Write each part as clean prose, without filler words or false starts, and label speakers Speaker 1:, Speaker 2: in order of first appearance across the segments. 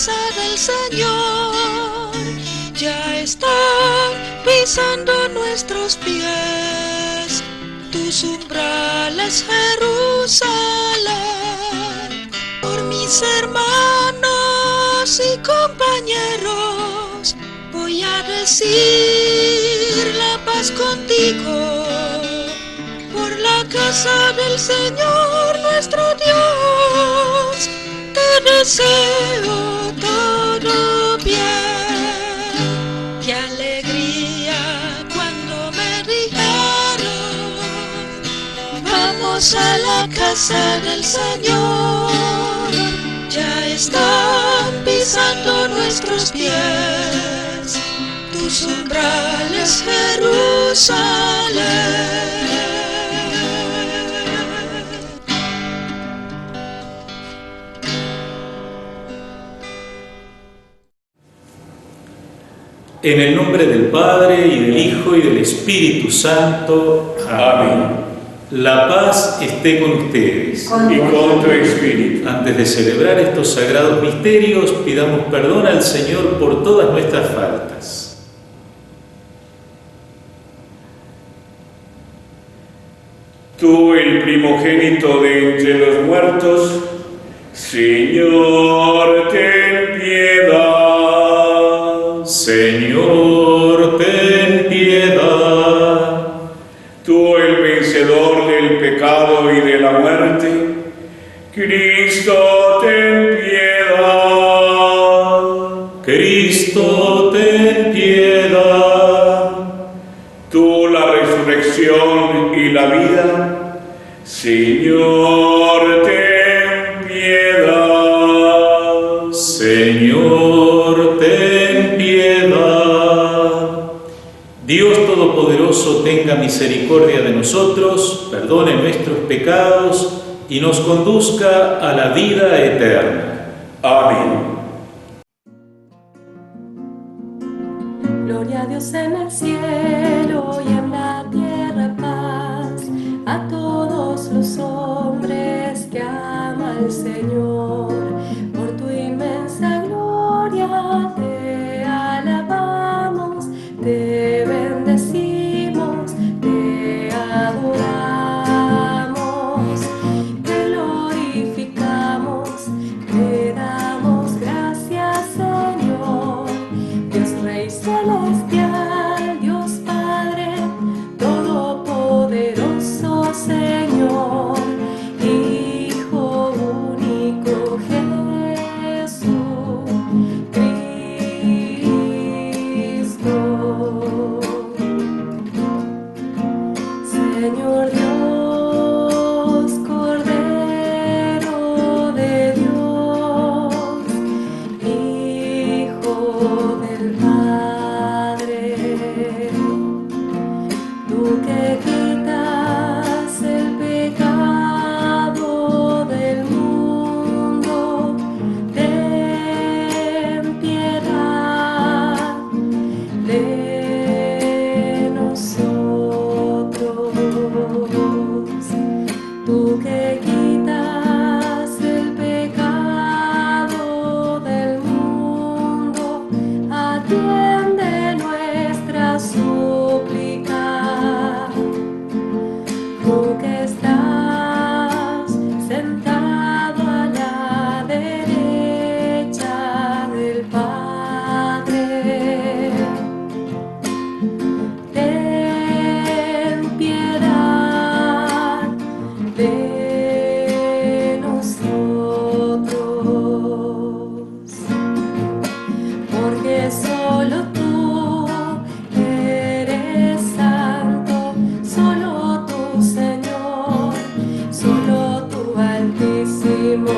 Speaker 1: casa del Señor. Ya están pisando nuestros pies tus umbrales, Jerusalén. Por mis hermanos y compañeros voy a decir la paz contigo. Por la casa del Señor nuestro Dios te deseo todo bien. Qué alegría cuando me dijeron: vamos a la casa del Señor. Ya están pisando nuestros pies tus umbrales, Jerusalén.
Speaker 2: En el nombre del Padre, y del Hijo, y del Espíritu Santo.
Speaker 3: Amén.
Speaker 2: La paz esté con ustedes.
Speaker 3: Y con tu espíritu.
Speaker 2: Antes de celebrar estos sagrados misterios, pidamos perdón al Señor por todas nuestras faltas.
Speaker 3: Tú, el primogénito de entre los muertos, Señor, ten piedad.
Speaker 2: Señor, ten piedad.
Speaker 3: Tú, el vencedor del pecado y de la muerte, Cristo, ten piedad.
Speaker 2: Cristo, ten piedad.
Speaker 3: Tú, la resurrección y la vida, Señor, ten piedad.
Speaker 2: Señor, ten piedad. Dios Todopoderoso tenga misericordia de nosotros, perdone nuestros pecados y nos conduzca a la vida eterna.
Speaker 3: Amén.
Speaker 4: Gloria a Dios en el cielo y en la tierra paz, a todos los hombres que ama el Señor. Por tu inmensa gloria te alabamos, te bendecimos, te adoramos, te glorificamos, te damos gracias, Señor. Dios Rey celestial, Dios Padre todopoderoso, Señor, Hijo único, Jesucristo. Señor Dios, Cordero de Dios, Hijo del Padre, tú que quitas el pecado del mundo, ten piedad de nosotros. Tú que quitas el pecado del mundo, atiende nuestra súplica. Tú que estás sentado a la derecha del Padre, ten piedad de nosotros, porque solo tú eres santo, solo tú, Señor, solo tú, Altísimo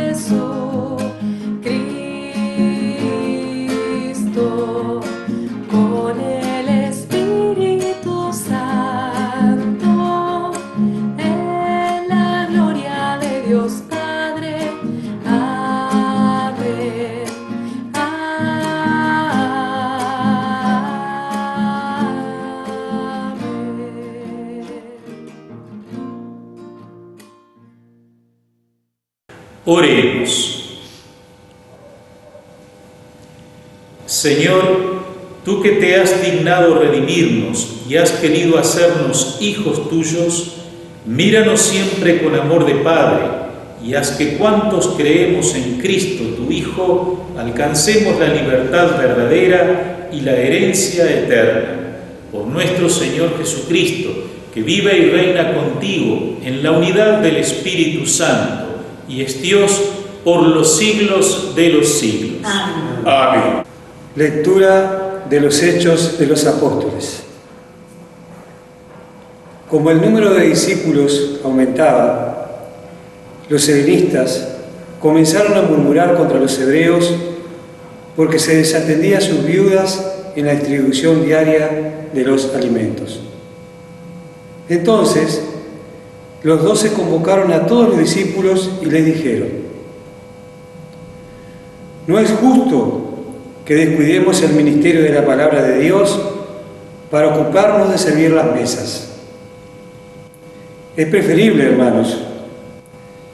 Speaker 4: Jesucristo, con el Espíritu Santo, en la gloria de Dios Padre. Amén.
Speaker 2: Oremos. Señor, tú que te has dignado redimirnos y has querido hacernos hijos tuyos, míranos siempre con amor de Padre, y haz que cuantos creemos en Cristo, tu Hijo, alcancemos la libertad verdadera y la herencia eterna. Por nuestro Señor Jesucristo, que vive y reina contigo en la unidad del Espíritu Santo, y es Dios por los siglos de los siglos.
Speaker 1: Amén.
Speaker 3: Amén.
Speaker 5: Lectura de los Hechos de los Apóstoles. Como el número de discípulos aumentaba, los helenistas comenzaron a murmurar contra los hebreos porque se desatendía a sus viudas en la distribución diaria de los alimentos. Entonces, los 12 convocaron a todos los discípulos y les dijeron: no es justo que descuidemos el ministerio de la palabra de Dios para ocuparnos de servir las mesas. Es preferible, hermanos,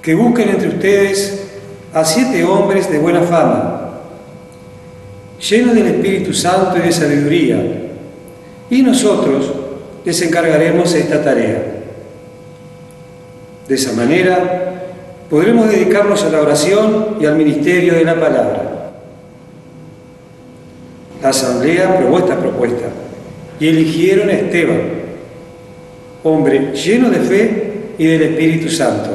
Speaker 5: que busquen entre ustedes a 7 hombres de buena fama, llenos del Espíritu Santo y de sabiduría, y nosotros les encargaremos esta tarea. De esa manera podremos dedicarnos a la oración y al ministerio de la palabra. La asamblea aprobó esta propuesta y eligieron a Esteban, hombre lleno de fe y del Espíritu Santo,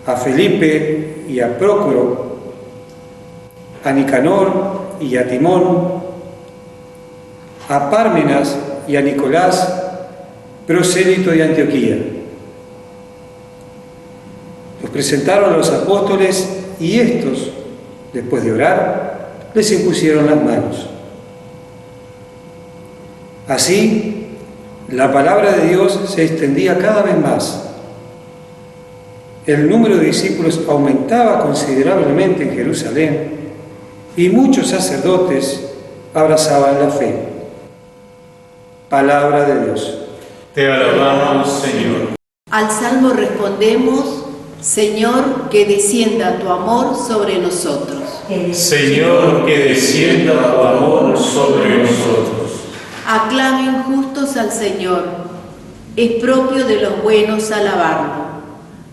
Speaker 5: a Felipe y a Prócoro, a Nicanor y a Timón, a Pármenas y a Nicolás, prosélito de Antioquía. Los presentaron a los apóstoles y estos, después de orar, les impusieron las manos. Así, la palabra de Dios se extendía cada vez más. El número de discípulos aumentaba considerablemente en Jerusalén y muchos sacerdotes abrazaban la fe. Palabra de Dios.
Speaker 2: Te alabamos, Señor.
Speaker 6: Al salmo respondemos: Señor, que descienda tu amor sobre nosotros.
Speaker 2: Señor, que descienda tu amor sobre nosotros.
Speaker 6: Aclamen justos al Señor, es propio de los buenos alabarlo.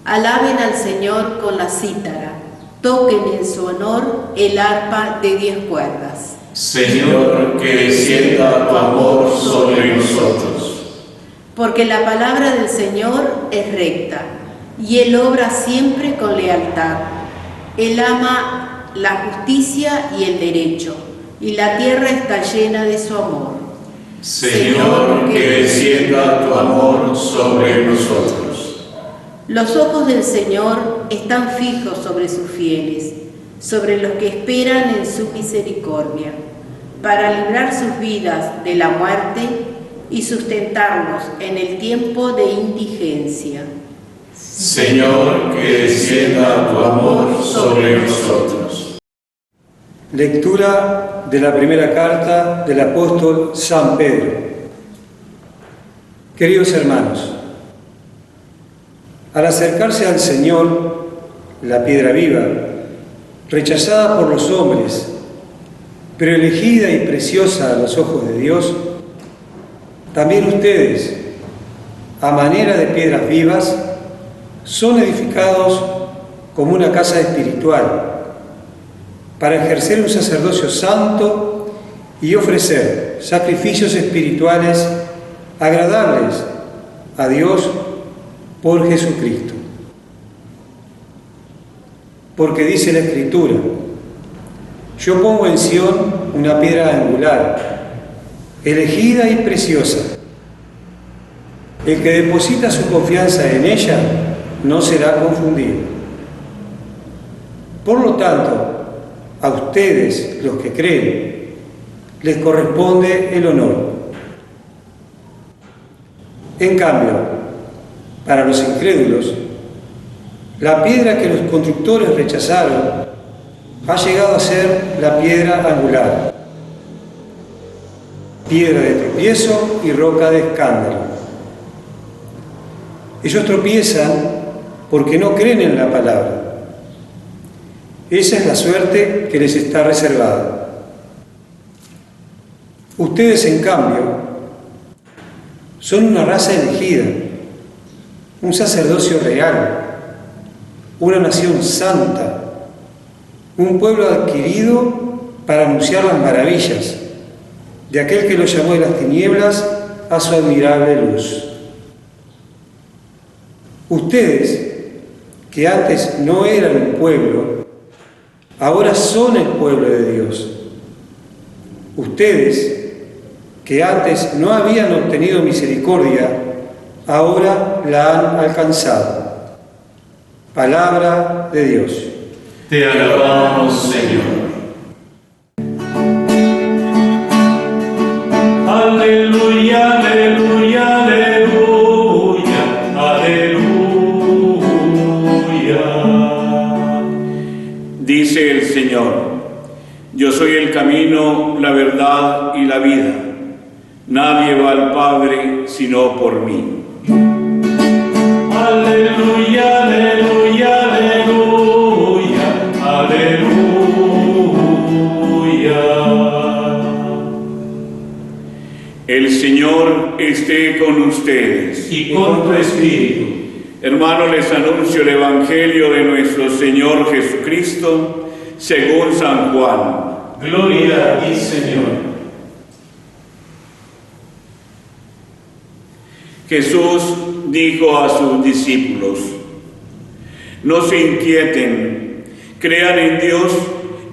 Speaker 6: Alaben al Señor con la cítara, toquen en su honor el arpa de 10 cuerdas.
Speaker 2: Señor, que descienda tu amor sobre nosotros.
Speaker 6: Porque la palabra del Señor es recta, y Él obra siempre con lealtad. Él ama la justicia y el derecho, y la tierra está llena de su amor.
Speaker 2: Señor, que descienda tu amor sobre nosotros.
Speaker 6: Los ojos del Señor están fijos sobre sus fieles, sobre los que esperan en su misericordia, para librar sus vidas de la muerte y sustentarlos en el tiempo de indigencia.
Speaker 2: Señor, que descienda tu amor sobre nosotros.
Speaker 5: Lectura de la primera carta del apóstol San Pedro. Queridos hermanos, al acercarse al Señor, la piedra viva, rechazada por los hombres, pero elegida y preciosa a los ojos de Dios, también ustedes, a manera de piedras vivas, son edificados como una casa espiritual, para ejercer un sacerdocio santo y ofrecer sacrificios espirituales agradables a Dios por Jesucristo. Porque dice la Escritura: yo pongo en Sión una piedra angular, elegida y preciosa. El que deposita su confianza en ella no será confundido. Por lo tanto, a ustedes, los que creen, les corresponde el honor. En cambio, para los incrédulos, la piedra que los constructores rechazaron ha llegado a ser la piedra angular, piedra de tropiezo y roca de escándalo. Ellos tropiezan porque no creen en la palabra. Esa es la suerte que les está reservada. Ustedes, en cambio, son una raza elegida, un sacerdocio real, una nación santa, un pueblo adquirido para anunciar las maravillas de aquel que lo llamó de las tinieblas a su admirable luz. Ustedes, que antes no eran un pueblo, ahora son el pueblo de Dios. Ustedes, que antes no habían obtenido misericordia, ahora la han alcanzado. Palabra de Dios.
Speaker 2: Te alabamos, Señor. Aleluya, aleluya, aleluya, aleluya.
Speaker 3: Dice el Señor: yo soy el camino, la verdad y la vida. Nadie va al Padre sino por mí.
Speaker 2: Aleluya, aleluya, aleluya, aleluya.
Speaker 3: El Señor esté con ustedes.
Speaker 2: Y con tu espíritu.
Speaker 3: Hermanos, les anuncio el Evangelio de nuestro Señor Jesucristo según San Juan.
Speaker 2: Gloria a ti, Señor.
Speaker 3: Jesús dijo a sus discípulos: no se inquieten, crean en Dios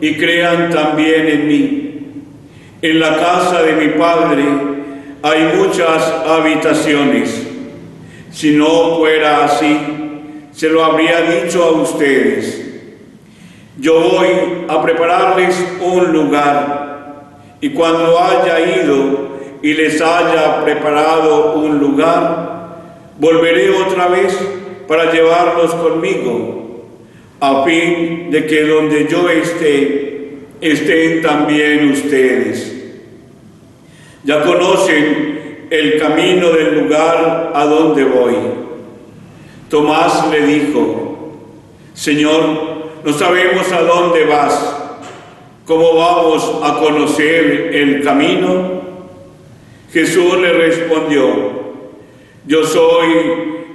Speaker 3: y crean también en mí. En la casa de mi Padre hay muchas habitaciones. Si no fuera así, se lo habría dicho a ustedes. Yo voy a prepararles un lugar, y cuando haya ido y les haya preparado un lugar, volveré otra vez para llevarlos conmigo, a fin de que donde yo esté, estén también ustedes. Ya conocen el camino del lugar a donde voy. Tomás le dijo: Señor, no sabemos a dónde vas. ¿Cómo vamos a conocer el camino? Jesús le respondió: yo soy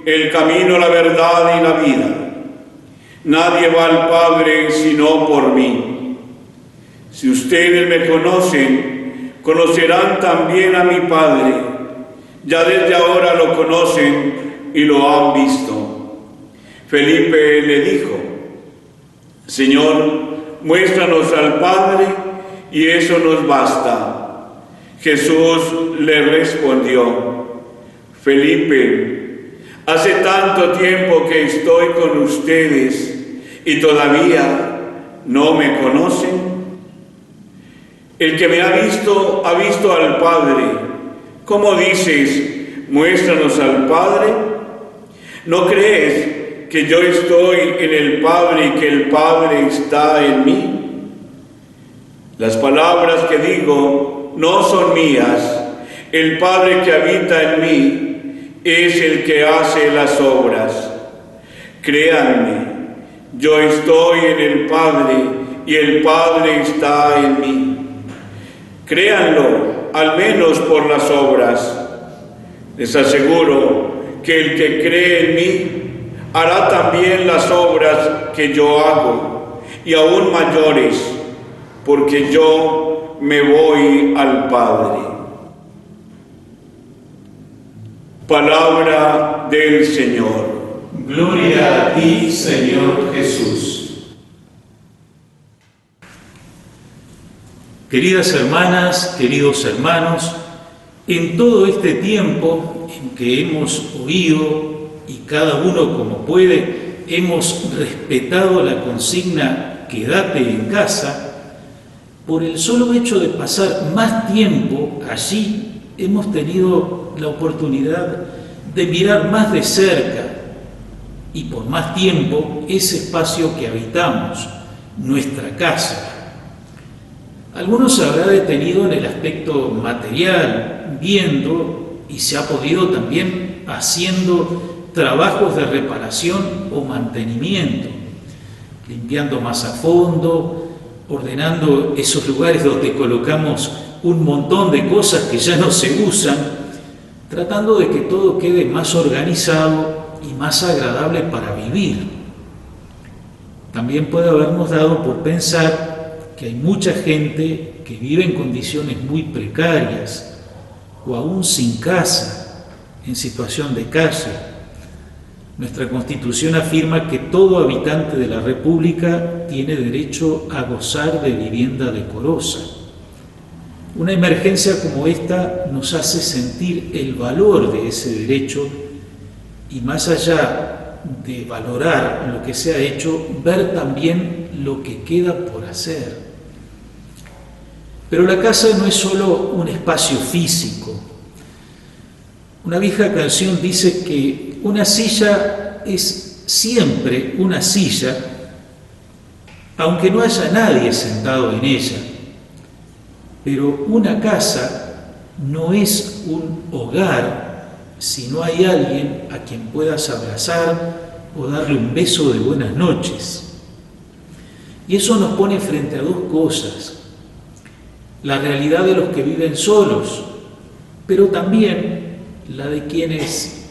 Speaker 3: el camino, la verdad y la vida. Nadie va al Padre sino por mí. Si ustedes me conocen, conocerán también a mi Padre. Ya desde ahora lo conocen y lo han visto. Felipe le dijo: Señor, muéstranos al Padre y eso nos basta. Jesús le respondió: Felipe, hace tanto tiempo que estoy con ustedes y todavía no me conocen. El que me ha visto al Padre. ¿Cómo dices, muéstranos al Padre? ¿No crees que yo estoy en el Padre y que el Padre está en mí? Las palabras que digo no son mías. El Padre que habita en mí es el que hace las obras. Créanme, yo estoy en el Padre y el Padre está en mí. Créanlo, al menos por las obras. Les aseguro que el que cree en mí hará también las obras que yo hago, y aún mayores, porque yo me voy al Padre. Palabra del Señor.
Speaker 2: Gloria a ti, Señor Jesús. Queridas hermanas, queridos hermanos, en todo este tiempo en que hemos oído, y cada uno como puede, hemos respetado la consigna quédate en casa, por el solo hecho de pasar más tiempo allí, hemos tenido la oportunidad de mirar más de cerca y por más tiempo ese espacio que habitamos, nuestra casa. Algunos se habrá detenido en el aspecto material, viendo, y se ha podido también haciendo trabajos de reparación o mantenimiento, limpiando más a fondo, ordenando esos lugares donde colocamos un montón de cosas que ya no se usan, tratando de que todo quede más organizado y más agradable para vivir. También puede habernos dado por pensar que hay mucha gente que vive en condiciones muy precarias o aún sin casa, en situación de calle. Nuestra Constitución afirma que todo habitante de la República tiene derecho a gozar de vivienda decorosa. Una emergencia como esta nos hace sentir el valor de ese derecho y, más allá de valorar lo que se ha hecho, ver también lo que queda por hacer. Pero la casa no es solo un espacio físico. Una vieja canción dice que una silla es siempre una silla, aunque no haya nadie sentado en ella. Pero una casa no es un hogar si no hay alguien a quien puedas abrazar o darle un beso de buenas noches. Y eso nos pone frente a dos cosas: la realidad de los que viven solos, pero también la de quienes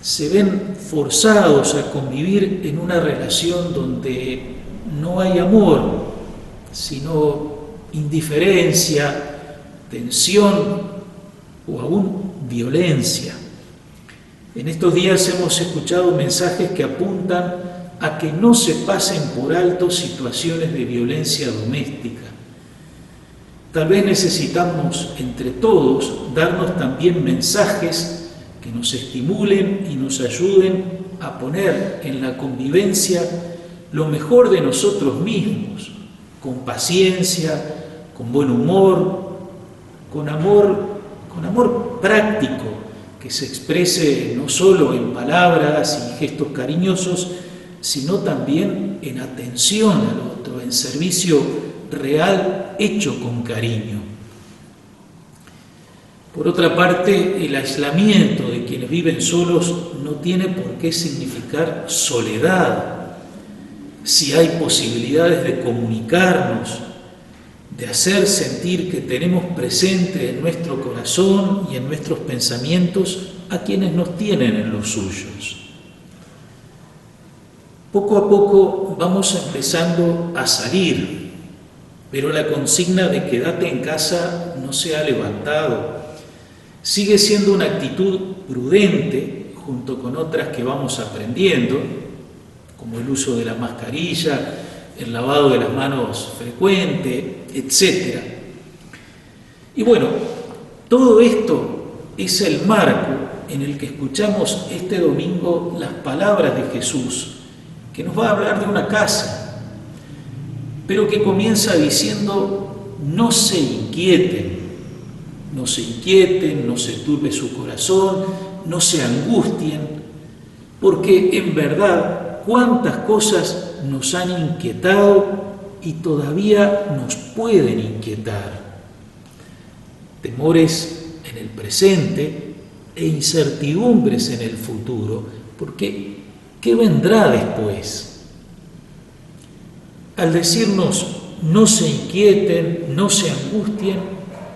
Speaker 2: se ven forzados a convivir en una relación donde no hay amor, sino indiferencia, tensión o aún violencia. En estos días hemos escuchado mensajes que apuntan a que no se pasen por alto situaciones de violencia doméstica. Tal vez necesitamos entre todos darnos también mensajes que nos estimulen y nos ayuden a poner en la convivencia lo mejor de nosotros mismos, con paciencia, con buen humor, con amor práctico, que se exprese no solo en palabras y gestos cariñosos, sino también en atención al otro, en servicio real hecho con cariño. Por otra parte, el aislamiento de quienes viven solos no tiene por qué significar soledad. Si hay posibilidades de comunicarnos, de hacer sentir que tenemos presente en nuestro corazón y en nuestros pensamientos a quienes nos tienen en los suyos. Poco a poco vamos empezando a salir, pero la consigna de quédate en casa no se ha levantado. Sigue siendo una actitud prudente, junto con otras que vamos aprendiendo, como el uso de la mascarilla, el lavado de las manos frecuente, etc. Y bueno, todo esto es el marco en el que escuchamos este domingo las palabras de Jesús, que nos va a hablar de una casa, pero que comienza diciendo: no se inquieten, no se inquieten, no se turbe su corazón, no se angustien, porque en verdad cuántas cosas nos han inquietado y todavía nos pueden inquietar. Temores en el presente e incertidumbres en el futuro, porque ¿qué vendrá después? Al decirnos no se inquieten, no se angustien,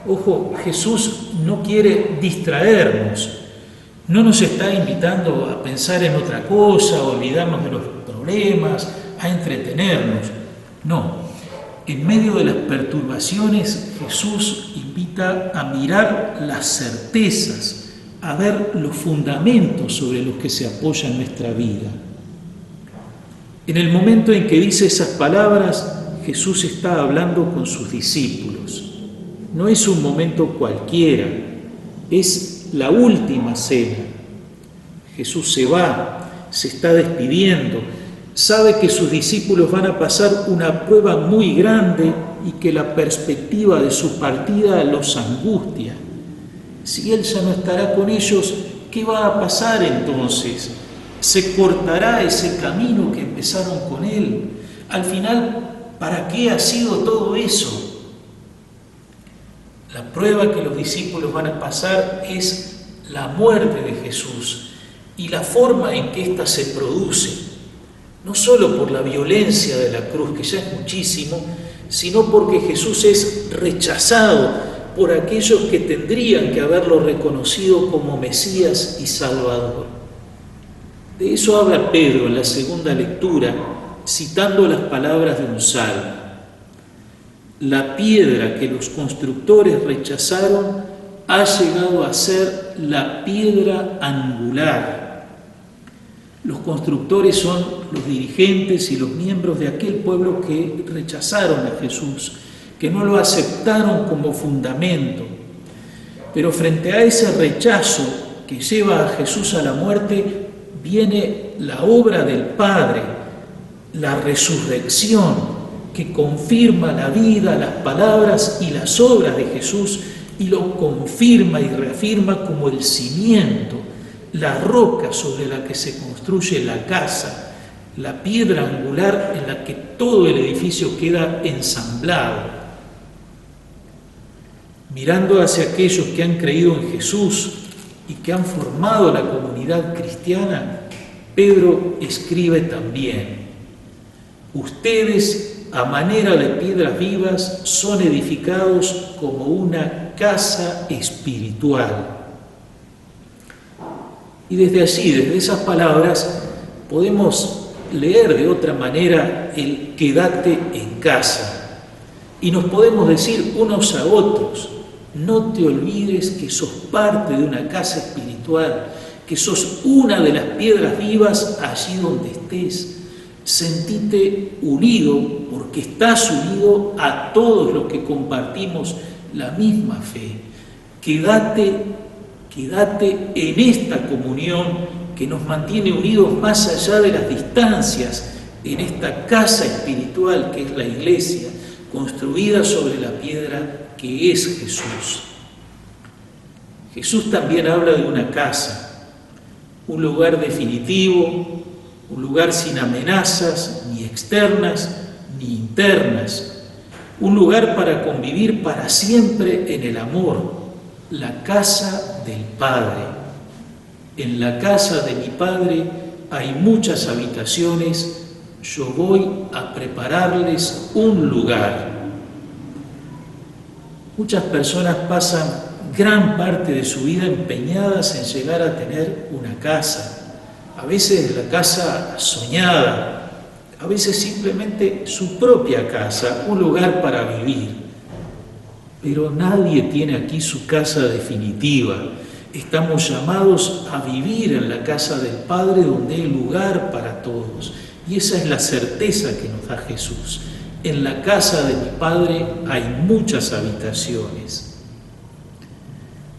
Speaker 2: ojo, Jesús no quiere distraernos, no nos está invitando a pensar en otra cosa, a olvidarnos de los problemas, a entretenernos. No, en medio de las perturbaciones Jesús invita a mirar las certezas, a ver los fundamentos sobre los que se apoya nuestra vida. En el momento en que dice esas palabras, Jesús está hablando con sus discípulos. No es un momento cualquiera, es la última cena. Jesús se va, se está despidiendo, sabe que sus discípulos van a pasar una prueba muy grande y que la perspectiva de su partida los angustia. Si Él ya no estará con ellos, ¿qué va a pasar entonces? ¿Se cortará ese camino que empezaron con Él? Al final, ¿para qué ha sido todo eso? La prueba que los discípulos van a pasar es la muerte de Jesús y la forma en que ésta se produce, no solo por la violencia de la cruz, que ya es muchísimo, sino porque Jesús es rechazado por aquellos que tendrían que haberlo reconocido como Mesías y Salvador. De eso habla Pedro en la segunda lectura, citando las palabras de un salmo. La piedra que los constructores rechazaron ha llegado a ser la piedra angular. Los constructores son los dirigentes y los miembros de aquel pueblo que rechazaron a Jesús, que no lo aceptaron como fundamento. Pero frente a ese rechazo que lleva a Jesús a la muerte, viene la obra del Padre, la resurrección, que confirma la vida, las palabras y las obras de Jesús, y lo confirma y reafirma como el cimiento, la roca sobre la que se construye la casa, la piedra angular en la que todo el edificio queda ensamblado. Mirando hacia aquellos que han creído en Jesús y que han formado la comunidad cristiana, Pedro escribe también: ustedes, a manera de piedras vivas, son edificados como una casa espiritual. Y desde allí, desde esas palabras, podemos leer de otra manera el quédate en casa. Y nos podemos decir unos a otros: no te olvides que sos parte de una casa espiritual, que sos una de las piedras vivas allí donde estés. Sentite unido, porque estás unido a todos los que compartimos la misma fe. Quédate en esta comunión que nos mantiene unidos más allá de las distancias, en esta casa espiritual que es la iglesia, construida sobre la piedra que es Jesús. Jesús también habla de una casa, un lugar definitivo, un lugar sin amenazas, ni externas ni internas, un lugar para convivir para siempre en el amor, la casa del Padre. En la casa de mi Padre hay muchas habitaciones, yo voy a prepararles un lugar. Muchas personas pasan gran parte de su vida empeñadas en llegar a tener una casa. A veces la casa soñada, a veces simplemente su propia casa, un lugar para vivir. Pero nadie tiene aquí su casa definitiva. Estamos llamados a vivir en la casa del Padre, donde hay lugar para todos. Y esa es la certeza que nos da Jesús. En la casa de mi Padre hay muchas habitaciones.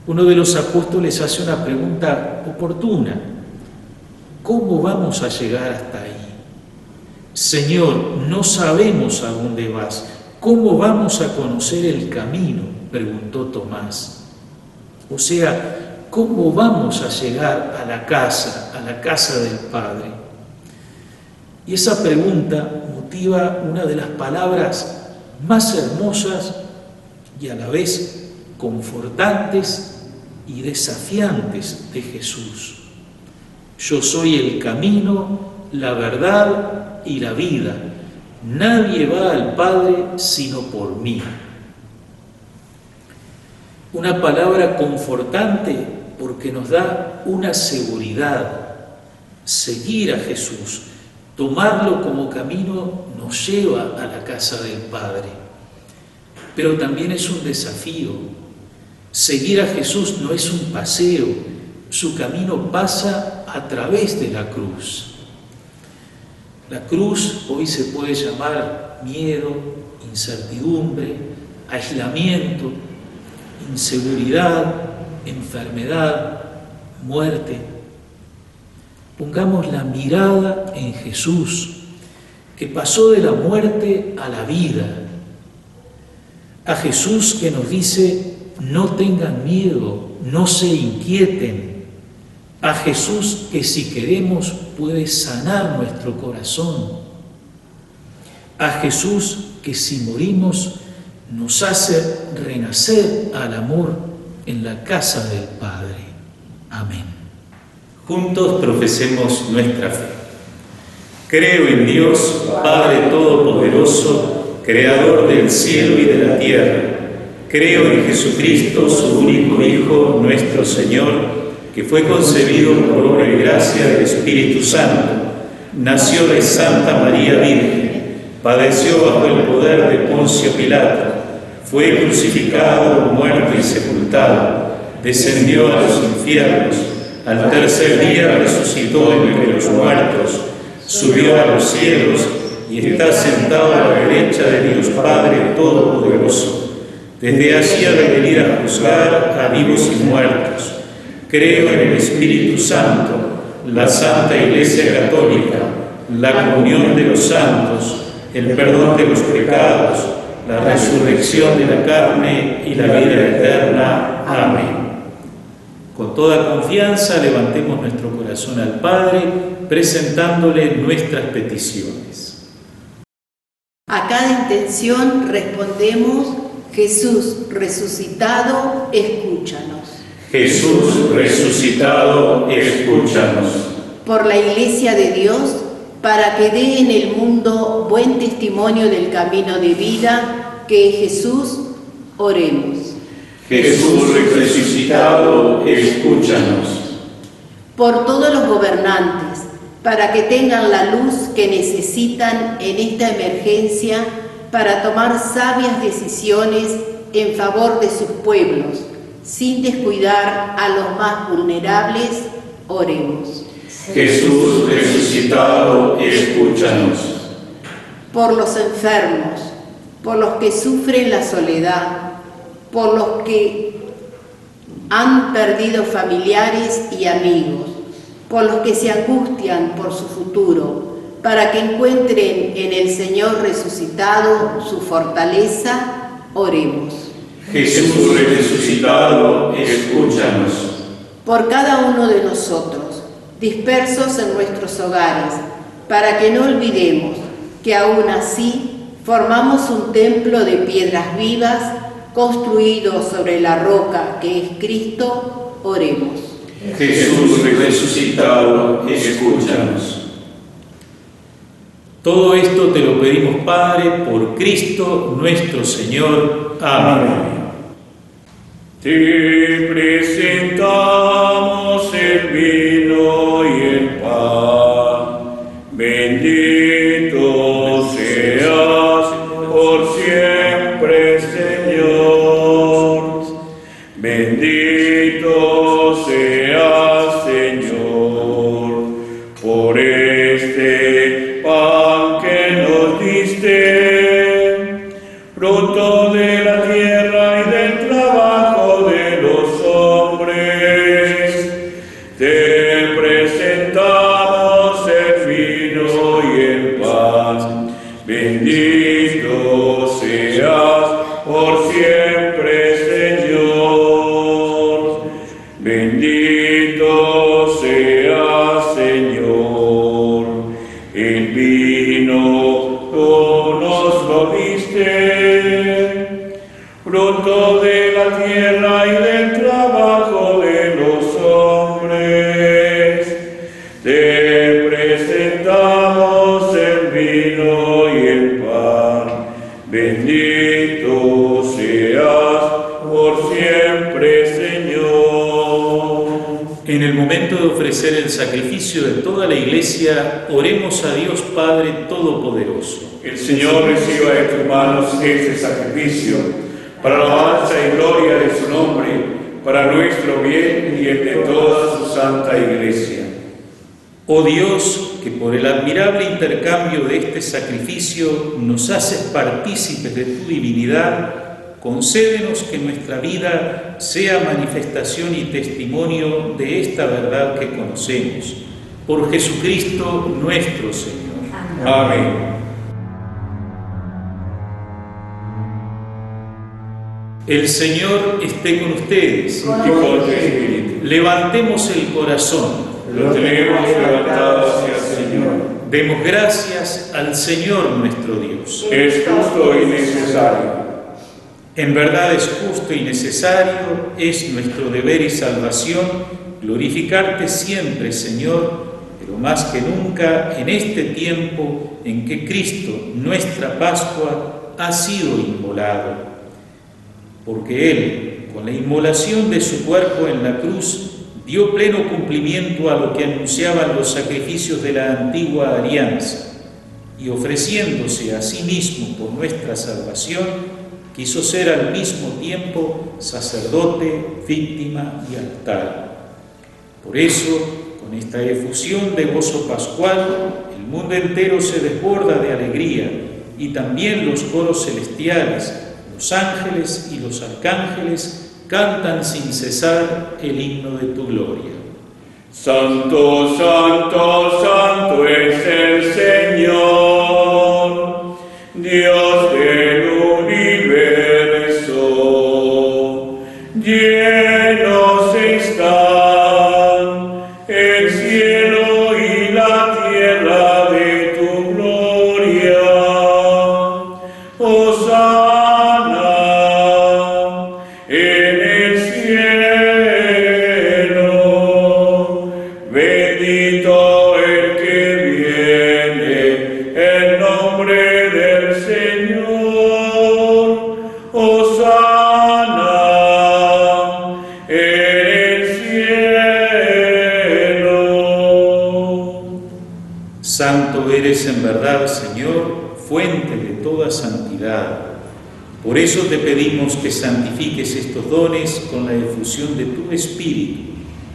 Speaker 2: Uno de los apóstoles hace una pregunta oportuna: ¿cómo vamos a llegar hasta ahí? Señor, no sabemos a dónde vas. ¿Cómo vamos a conocer el camino?, preguntó Tomás. O sea, ¿cómo vamos a llegar a la casa del Padre? Y esa pregunta motiva una de las palabras más hermosas y a la vez confortantes y desafiantes de Jesús. Yo soy el camino, la verdad y la vida. Nadie va al Padre sino por mí. Una palabra confortante porque nos da una seguridad. Seguir a Jesús, tomarlo como camino, nos lleva a la casa del Padre. Pero también es un desafío. Seguir a Jesús no es un paseo. Su camino pasa a través de la cruz. La cruz hoy se puede llamar miedo, incertidumbre, aislamiento, inseguridad, enfermedad, muerte. Pongamos la mirada en Jesús, que pasó de la muerte a la vida. A Jesús que nos dice: no tengan miedo, no se inquieten. A Jesús que, si queremos, puede sanar nuestro corazón. A Jesús que, si morimos, nos hace renacer al amor en la casa del Padre. Amén.
Speaker 7: Juntos profesemos nuestra fe. Creo en Dios, Padre Todopoderoso,
Speaker 2: Creador del cielo y de la tierra. Creo en Jesucristo, su único Hijo, nuestro Señor, que fue concebido por obra y gracia del Espíritu Santo. Nació de Santa María Virgen, padeció bajo el poder de Poncio Pilato, fue crucificado, muerto y sepultado, descendió a los infiernos, al tercer día resucitó entre los muertos, subió a los cielos y está sentado a la derecha de Dios Padre Todopoderoso. Desde allí ha de venir a juzgar a vivos y muertos. Creo en el Espíritu Santo, la Santa Iglesia Católica, la comunión de los santos, el perdón de los pecados, la resurrección de la carne y la vida eterna. Amén. Con toda confianza levantemos nuestro corazón al Padre, presentándole nuestras peticiones.
Speaker 6: A cada intención respondemos: Jesús resucitado, escúchanos.
Speaker 2: Jesús resucitado, escúchanos.
Speaker 6: Por la Iglesia de Dios, para que dé en el mundo buen testimonio del camino de vida que es Jesús, oremos.
Speaker 2: Jesús resucitado, escúchanos.
Speaker 6: Por todos los gobernantes, para que tengan la luz que necesitan en esta emergencia para tomar sabias decisiones en favor de sus pueblos, sin descuidar a los más vulnerables, oremos.
Speaker 2: Jesús resucitado, escúchanos.
Speaker 6: Por los enfermos, por los que sufren la soledad, por los que han perdido familiares y amigos, por los que se angustian por su futuro, para que encuentren en el Señor resucitado su fortaleza, oremos.
Speaker 2: Jesús resucitado, escúchanos.
Speaker 6: Por cada uno de nosotros, dispersos en nuestros hogares, para que no olvidemos que aún así formamos un templo de piedras vivas, construido sobre la roca que es Cristo, oremos.
Speaker 2: Jesús resucitado, escúchanos. Todo esto te lo pedimos, Padre, por Cristo nuestro Señor. Amén.
Speaker 3: Te presentamos el vino y el pan. Bendito seas por siempre, Señor. Bendito seas, Señor, por este pan que nos diste, fruto de la tierra y del trabajo de los hombres. Te presentamos el vino y el pan. Bendito seas por siempre, Señor. Bendito seas, Señor. El vino tú nos lo diste, fruto de la tierra y del trabajo de los hombres. Te presentamos el vino y el pan. Bendito seas por siempre, Señor.
Speaker 2: En el momento de ofrecer el sacrificio de toda la Iglesia, oremos a Dios Padre Todopoderoso.
Speaker 3: El Señor reciba de tus manos este sacrificio, para la alabanza y gloria de su nombre, para nuestro bien y el de toda su santa Iglesia.
Speaker 2: Oh Dios, que por el admirable intercambio de este sacrificio nos haces partícipes de tu divinidad, concédenos que nuestra vida sea manifestación y testimonio de esta verdad que conocemos. Por Jesucristo nuestro Señor.
Speaker 3: Amén.
Speaker 2: El Señor esté con ustedes.
Speaker 3: Y con tu espíritu.
Speaker 2: Levantemos el corazón.
Speaker 3: Lo tenemos levantado hacia el Señor.
Speaker 2: Demos gracias al Señor nuestro Dios.
Speaker 3: Es justo y necesario.
Speaker 2: En verdad es justo y necesario, es nuestro deber y salvación glorificarte siempre, Señor, pero más que nunca en este tiempo en que Cristo, nuestra Pascua, ha sido inmolado, porque Él, con la inmolación de su cuerpo en la cruz, dio pleno cumplimiento a lo que anunciaban los sacrificios de la antigua alianza, y ofreciéndose a sí mismo por nuestra salvación, quiso ser al mismo tiempo sacerdote, víctima y altar. Por eso, con esta efusión de gozo pascual, el mundo entero se desborda de alegría, y también los coros celestiales, los ángeles y los arcángeles cantan sin cesar el himno de tu gloria.
Speaker 3: Santo, santo, santo es el Señor, Dios del universo. Llenos están el cielo y la tierra de tu gloria. Hosana en el cielo. Bendito el que viene en nombre del Señor. Hosana en el cielo.
Speaker 2: Santo eres en verdad, Señor, fuente de toda santidad. Por eso te pedimos que santifiques estos dones con la efusión de tu Espíritu,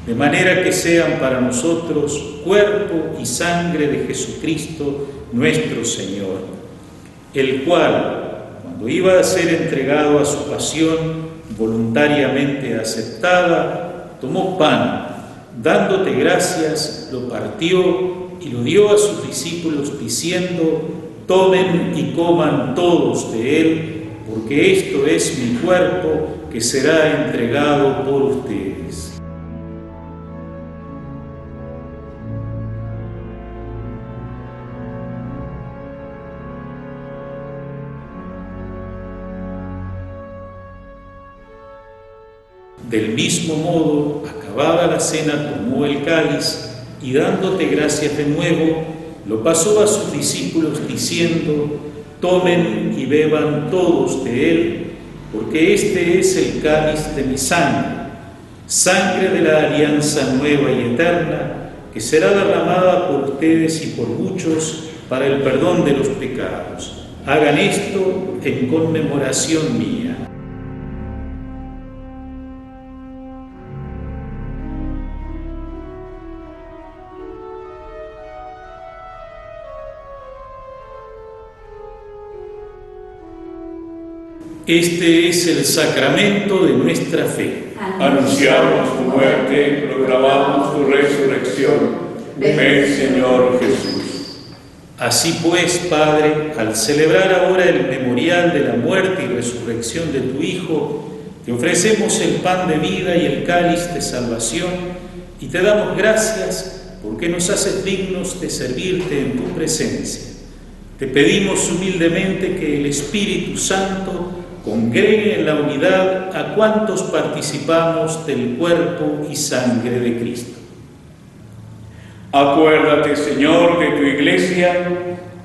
Speaker 2: de manera que sean para nosotros cuerpo y sangre de Jesucristo nuestro Señor, el cual, cuando iba a ser entregado a su pasión voluntariamente aceptada, tomó pan, dándote gracias, lo partió y lo dio a sus discípulos diciendo: tomen y coman todos de él, porque esto es mi cuerpo que será entregado por ustedes. Del mismo modo, acabada la cena, tomó el cáliz y dándote gracias de nuevo, lo pasó a sus discípulos diciendo: tomen y beban todos de él, porque este es el cáliz de mi sangre, sangre de la alianza nueva y eterna, que será derramada por ustedes y por muchos para el perdón de los pecados. Hagan esto en conmemoración mía. Este es el sacramento de nuestra fe.
Speaker 3: Anunciamos tu muerte, proclamamos tu resurrección. Ven, Señor Jesús.
Speaker 2: Así pues, Padre, al celebrar ahora el memorial de la muerte y resurrección de tu Hijo, te ofrecemos el pan de vida y el cáliz de salvación, y te damos gracias porque nos haces dignos de servirte en tu presencia. Te pedimos humildemente que el Espíritu Santo congregue en la unidad a cuantos participamos del cuerpo y sangre de Cristo.
Speaker 3: Acuérdate, Señor, de tu Iglesia,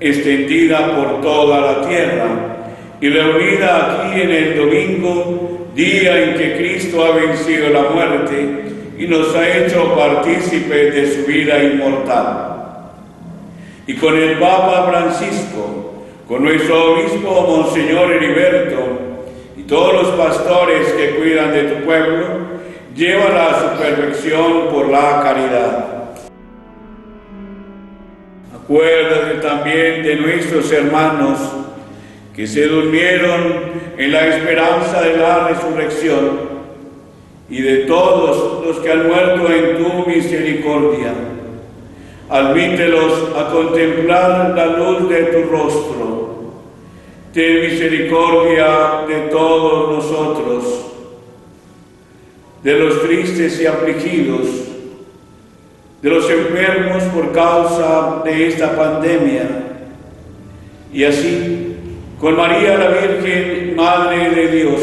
Speaker 3: extendida por toda la tierra y reunida aquí en el domingo, día en que Cristo ha vencido la muerte y nos ha hecho partícipes de su vida inmortal. Y con el Papa Francisco, con nuestro obispo Monseñor Heriberto y todos los pastores que cuidan de tu pueblo, llévala a su perfección por la caridad. Acuérdate también de nuestros hermanos que se durmieron en la esperanza de la resurrección y de todos los que han muerto en tu misericordia. Admítelos a contemplar la luz de tu rostro. Ten misericordia de todos nosotros, de los tristes y afligidos, de los enfermos por causa de esta pandemia, y así, con María la Virgen, Madre de Dios,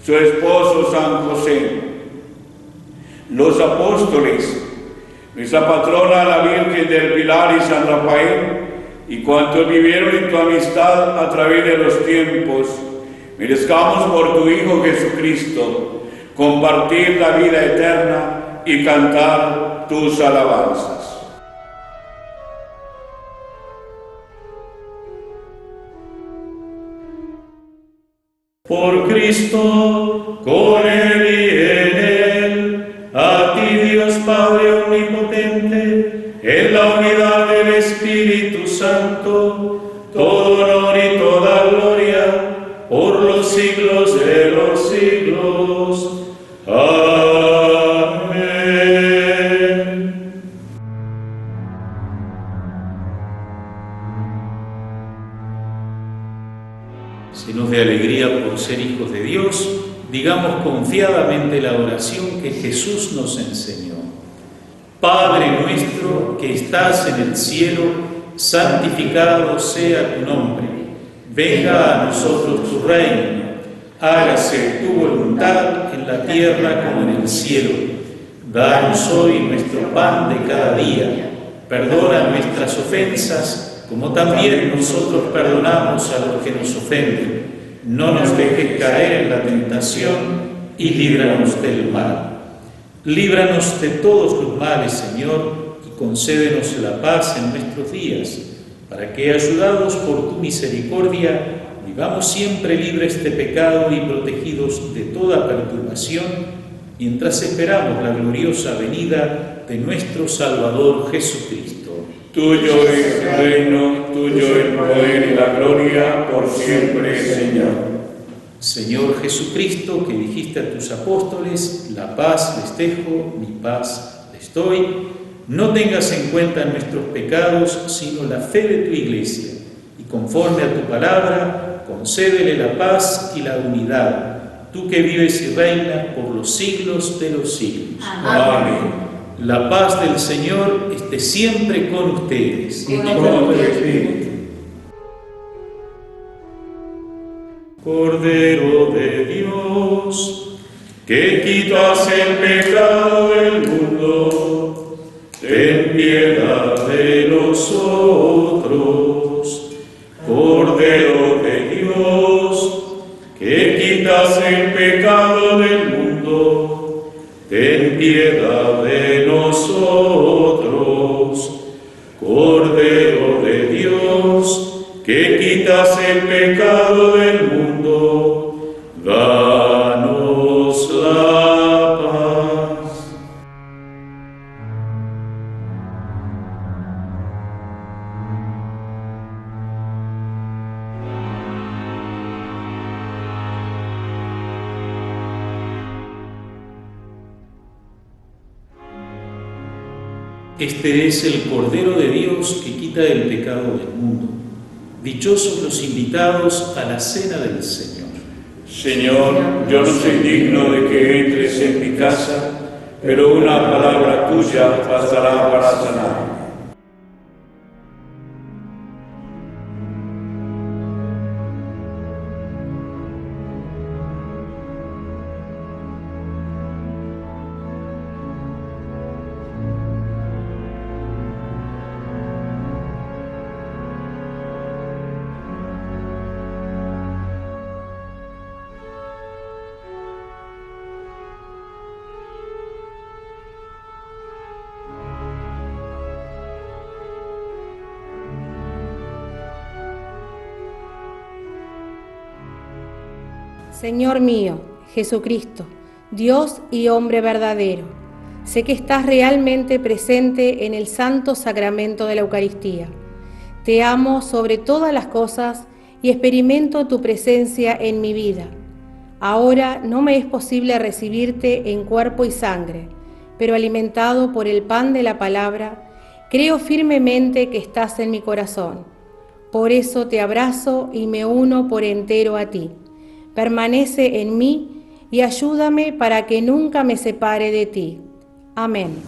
Speaker 3: su esposo San José, los apóstoles, nuestra patrona la Virgen del Pilar y San Rafael, y cuantos vivieron en tu amistad a través de los tiempos, merezcamos por tu Hijo Jesucristo compartir la vida eterna y cantar tus alabanzas.
Speaker 2: Por Cristo, con Él y en Él, a ti Dios Padre Omnipotente, en la unidad del Espíritu Santo, todo honor y toda gloria, por los siglos de los siglos. Amén. Llenos de alegría por ser hijos de Dios, digamos confiadamente la oración que Jesús nos enseñó. Padre nuestro que estás en el cielo, santificado sea tu nombre. Venga a nosotros tu reino. Hágase tu voluntad en la tierra como en el cielo. Danos hoy nuestro pan de cada día. Perdona nuestras ofensas, como también nosotros perdonamos a los que nos ofenden. No nos dejes caer en la tentación y líbranos del mal. Líbranos de todos los males, Señor, y concédenos la paz en nuestros días, para que, ayudados por tu misericordia, vivamos siempre libres de pecado y protegidos de toda perturbación, mientras esperamos la gloriosa venida de nuestro Salvador Jesucristo.
Speaker 3: Tuyo es el reino, tuyo el poder y la gloria por siempre, Señor.
Speaker 2: Señor Jesucristo, que dijiste a tus apóstoles, la paz les dejo, mi paz les doy, no tengas en cuenta nuestros pecados, sino la fe de tu Iglesia, y conforme a tu palabra, concédele la paz y la unidad, tú que vives y reinas por los siglos de los siglos.
Speaker 3: Amén.
Speaker 2: La paz del Señor esté siempre con ustedes.
Speaker 3: Y con tu espíritu.
Speaker 2: Cordero de Dios, que quitas el pecado del mundo, ten piedad de nosotros. Cordero de Dios, que quitas el pecado del mundo, ten piedad de nosotros. Cordero de Dios, que quitas el pecado del mundo, danos la paz. Este es el Cordero de Dios que quita el pecado del mundo. Dichosos los invitados a la cena del Señor.
Speaker 3: Señor, yo no soy digno de que entres en mi casa, pero una palabra tuya bastará para sanar.
Speaker 8: Señor mío, Jesucristo, Dios y hombre verdadero, sé que estás realmente presente en el santo sacramento de la Eucaristía. Te amo sobre todas las cosas y experimento tu presencia en mi vida. Ahora no me es posible recibirte en cuerpo y sangre, pero alimentado por el pan de la palabra, creo firmemente que estás en mi corazón. Por eso te abrazo y me uno por entero a ti. Permanece en mí y ayúdame para que nunca me separe de ti. Amén.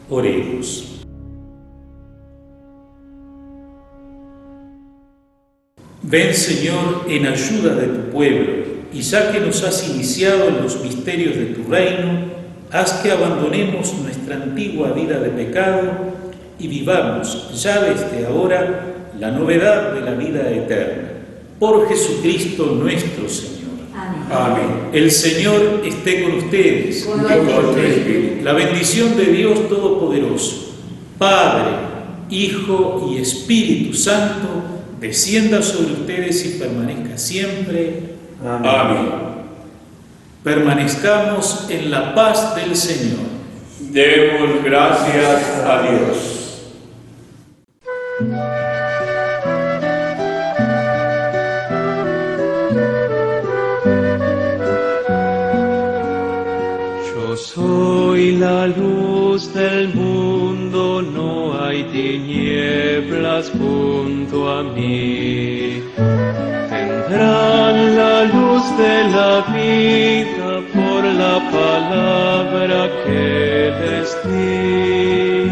Speaker 2: Oremos. Ven, Señor, en ayuda de tu pueblo, y ya que nos has iniciado en los misterios de tu reino, haz que abandonemos nuestra antigua vida de pecado y vivamos ya desde ahora la novedad de la vida eterna. Por Jesucristo nuestro Señor.
Speaker 3: Amén.
Speaker 2: El Señor esté con ustedes.
Speaker 6: Con tu espíritu.
Speaker 2: La bendición de Dios Todopoderoso, Padre, Hijo y Espíritu Santo, descienda sobre ustedes y permanezca siempre.
Speaker 3: Amén.
Speaker 2: Permanezcamos en la paz del Señor.
Speaker 3: Demos gracias a Dios.
Speaker 9: Yo soy la luz del mundo, no hay tinieblas junto a mí. Tendrán la luz de la vida por la palabra que les di.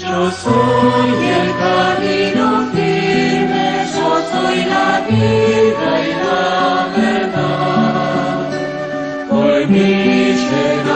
Speaker 9: Yo soy el camino firme, yo soy la vida y la verdad. Hoy mi llegada